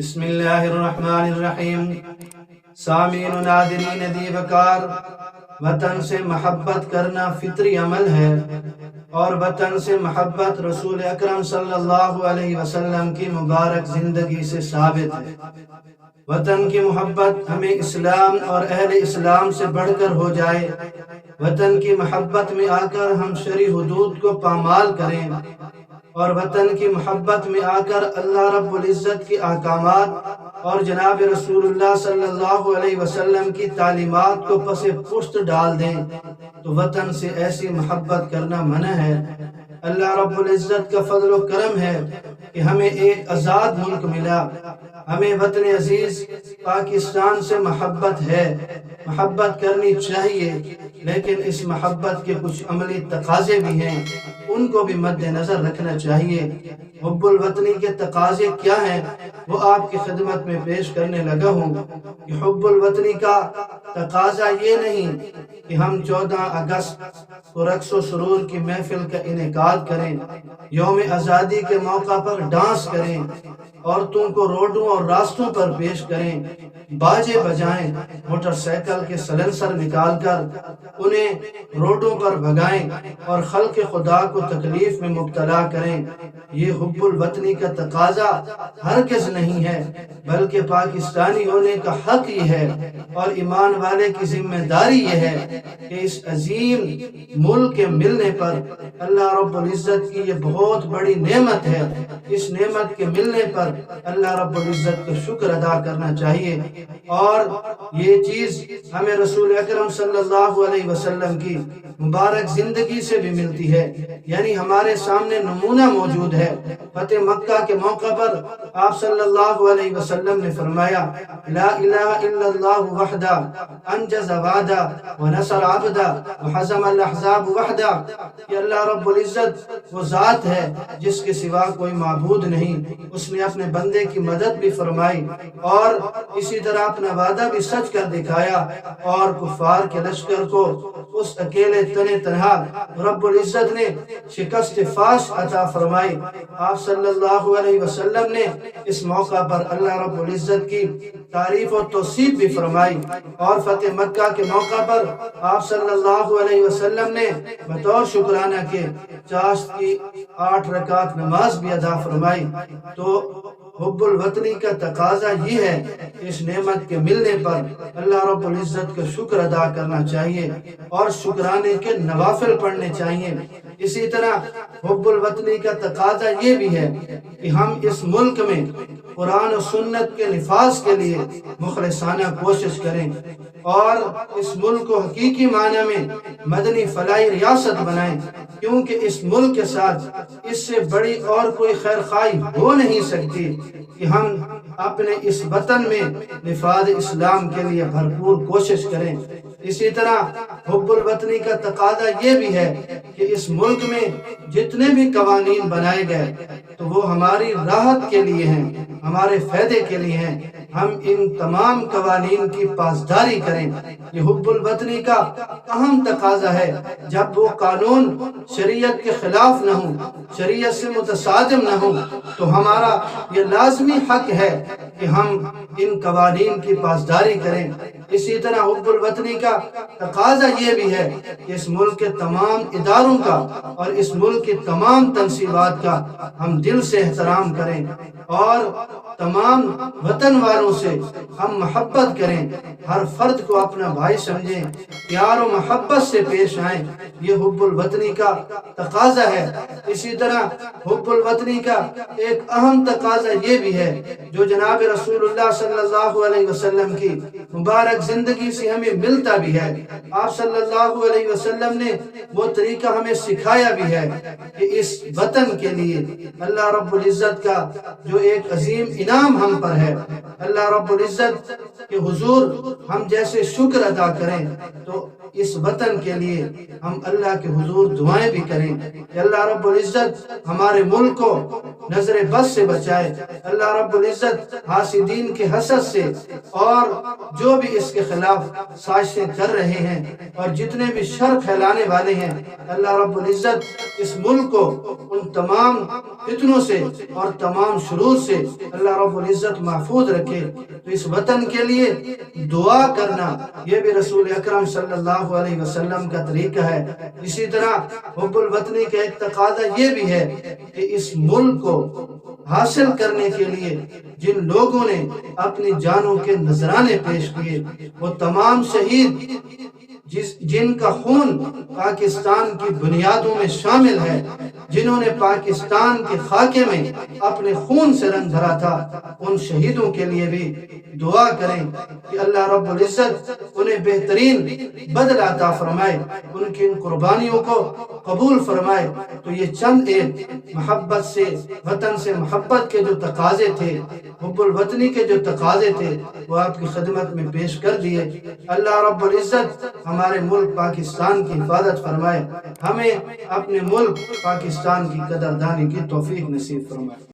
بسم اللہ الرحمن الرحیم۔ سامعین و ناظرین دی وقار، وطن سے محبت کرنا فطری عمل ہے اور وطن سے محبت رسول اکرم صلی اللہ علیہ وسلم کی مبارک زندگی سے ثابت ہے۔ وطن کی محبت ہمیں اسلام اور اہل اسلام سے بڑھ کر ہو جائے، وطن کی محبت میں آ کر ہم شرعی حدود کو پامال کریں اور وطن کی محبت میں آ کر اللہ رب العزت کی احکامات اور جناب رسول اللہ صلی اللہ علیہ وسلم کی تعلیمات کو پس پشت ڈال دیں تو وطن سے ایسی محبت کرنا منع ہے۔ اللہ رب العزت کا فضل و کرم ہے کہ ہمیں ایک آزاد ملک ملا، ہمیں وطن عزیز پاکستان سے محبت ہے، محبت کرنی چاہیے، لیکن اس محبت کے کچھ عملی تقاضے بھی ہیں، ان کو بھی مد نظر رکھنا چاہیے۔ حب الوطنی کے تقاضے کیا ہیں وہ آپ کی خدمت میں پیش کرنے لگا ہوں کہ حب الوطنی کا تقاضا یہ نہیں کہ ہم 14 اگست کو رقص و سرور کی محفل کا انعقاد کریں، یوم آزادی کے موقع پر ڈانس کریں، عورتوں کو روڈوں اور راستوں پر پیش کریں، باجے بجائیں، موٹر سائیکل کے سلنسر نکال کر انہیں روڈوں پر بھگائیں اور خلق خدا کو تکلیف میں مبتلا کریں۔ یہ حب الوطنی کا تقاضا ہرگز نہیں ہے، بلکہ پاکستانی ہونے کا حق یہ ہے اور ایمان والے کی ذمہ داری یہ ہے کہ اس عظیم ملک کے ملنے پر اللہ رب العزت کی یہ بہت بڑی نعمت ہے، اس نعمت کے ملنے پر اللہ رب العزت کا شکر ادا کرنا چاہیے۔ اور یہ چیز ہمیں رسول اکرم صلی اللہ علیہ وسلم کی مبارک زندگی سے بھی ملتی ہے، یعنی ہمارے سامنے نمونہ موجود ہے۔ فتح مکہ کے موقع پر آپ صلی اللہ علیہ وسلم نے فرمایا، لا الہ الا اللہ وحدہ انجز وعدہ ونصر عبدہ وحزم الاحزاب وحدہ، کہ اللہ رب العزت وہ ذات ہے جس کے سوا کوئی معبود نہیں، اس نے اپنے بندے کی مدد بھی فرمائی اور اسی طرح اپنا وعدہ بھی سچ کر دکھایا اور کفار کے لشکر کو اس اکیلے تنہا رب العزت نے شکست فاش عطا فرمائی۔ آپ صلی اللہ علیہ وسلم نے اس موقع پر اللہ رب العزت کی تعریف و توصیف بھی فرمائی اور فتح مکہ کے موقع پر آپ صلی اللہ علیہ وسلم نے بطور شکرانہ کے چاشت کی 8 رکعت نماز بھی ادا فرمائی۔ تو حب الوطنی کا تقاضا یہ ہے کہ اس نعمت کے ملنے پر اللہ رب العزت کا شکر ادا کرنا چاہیے اور شکرانے کے نوافل پڑھنے چاہیے۔ اسی طرح حب الوطنی کا تقاضا یہ بھی ہے کہ ہم اس ملک میں قرآن و سنت کے نفاذ کے لیے مخلصانہ کوشش کریں اور اس ملک کو حقیقی معنی میں مدنی فلاحی ریاست بنائیں، کیونکہ اس ملک کے ساتھ اس سے بڑی اور کوئی خیر خواہی ہو نہیں سکتی کہ ہم اپنے اس وطن میں نفاذ اسلام کے لیے بھرپور کوشش کریں۔ اسی طرح حب الوطنی کا تقاضا یہ بھی ہے کہ اس ملک میں جتنے بھی قوانین بنائے گئے تو وہ ہماری راحت کے لیے ہیں، ہمارے فائدے کے لیے ہیں، ہم ان تمام قوانین کی پاسداری کریں۔ یہ حب الوطنی کا اہم تقاضا ہے۔ جب وہ قانون شریعت کے خلاف نہ ہوں، شریعت سے متصادم نہ ہوں، تو ہمارا یہ لازمی حق ہے کہ ہم ان قوانین کی پاسداری کریں۔ اسی طرح حب الوطنی کا تقاضا یہ بھی ہے کہ اس ملک کے تمام اداروں کا اور اس ملک کی تمام تنصیبات کا ہم دل سے احترام کریں اور تمام وطن والوں سے ہم محبت کریں، ہر فرد کو اپنا بھائی سمجھیں، پیار و محبت سے پیش آئیں۔ یہ حب الوطنی کا تقاضا ہے۔ اسی طرح حب الوطنی کا ایک اہم تقاضا یہ بھی ہے جو جناب رسول اللہ صلی اللہ علیہ وسلم کی مبارک زندگی سے ہمیں ملتا بھی ہے۔ آپ صلی اللہ علیہ وسلم نے وہ طریقہ ہمیں سکھایا بھی ہے کہ اس وطن کے لیے اللہ رب العزت کا جو ایک عظیم انعام ہم پر ہے، اللہ رب العزت کہ حضور ہم جیسے شکر ادا کریں تو اس وطن کے لیے ہم اللہ کے حضور دعائیں بھی کریں کہ اللہ رب العزت ہمارے ملک کو نظر بد سے بچائے، اللہ رب العزت حاسدین کے حسد سے اور جو بھی اس کے خلاف سازشیں کر رہے ہیں اور جتنے بھی شر پھیلانے والے ہیں، اللہ رب العزت اس ملک کو ان تمام فتنوں سے اور تمام شرور سے اللہ رب العزت محفوظ رکھے۔ تو اس وطن کے لیے دعا کرنا یہ بھی رسول اکرم صلی اللہ علیہ وسلم کا طریقہ ہے۔ اسی طرح حب الوطنی کا ایک تقاضا یہ بھی ہے کہ اس ملک کو حاصل کرنے کے لیے جن لوگوں نے اپنی جانوں کے نذرانے پیش کیے، وہ تمام شہید جن کا خون پاکستان کی بنیادوں میں شامل ہے، جنہوں نے پاکستان کے خاکے میں اپنے خون سے رنگ بھرا تھا، ان شہیدوں کے لیے بھی دعا کریں کہ اللہ رب العزت انہیں بہترین بدلہ عطا فرمائے، ان کی ان قربانیوں کو قبول فرمائے۔ تو یہ چند ایک محبت سے، وطن سے محبت کے جو تقاضے تھے، حب الوطنی کے جو تقاضے تھے، وہ آپ کی خدمت میں پیش کر دیے۔ اللہ رب العزت ہمارے ملک پاکستان کی حفاظت فرمائے، ہمیں اپنے ملک پاکستان کی قدردانی کی توفیق نصیب فرمائے۔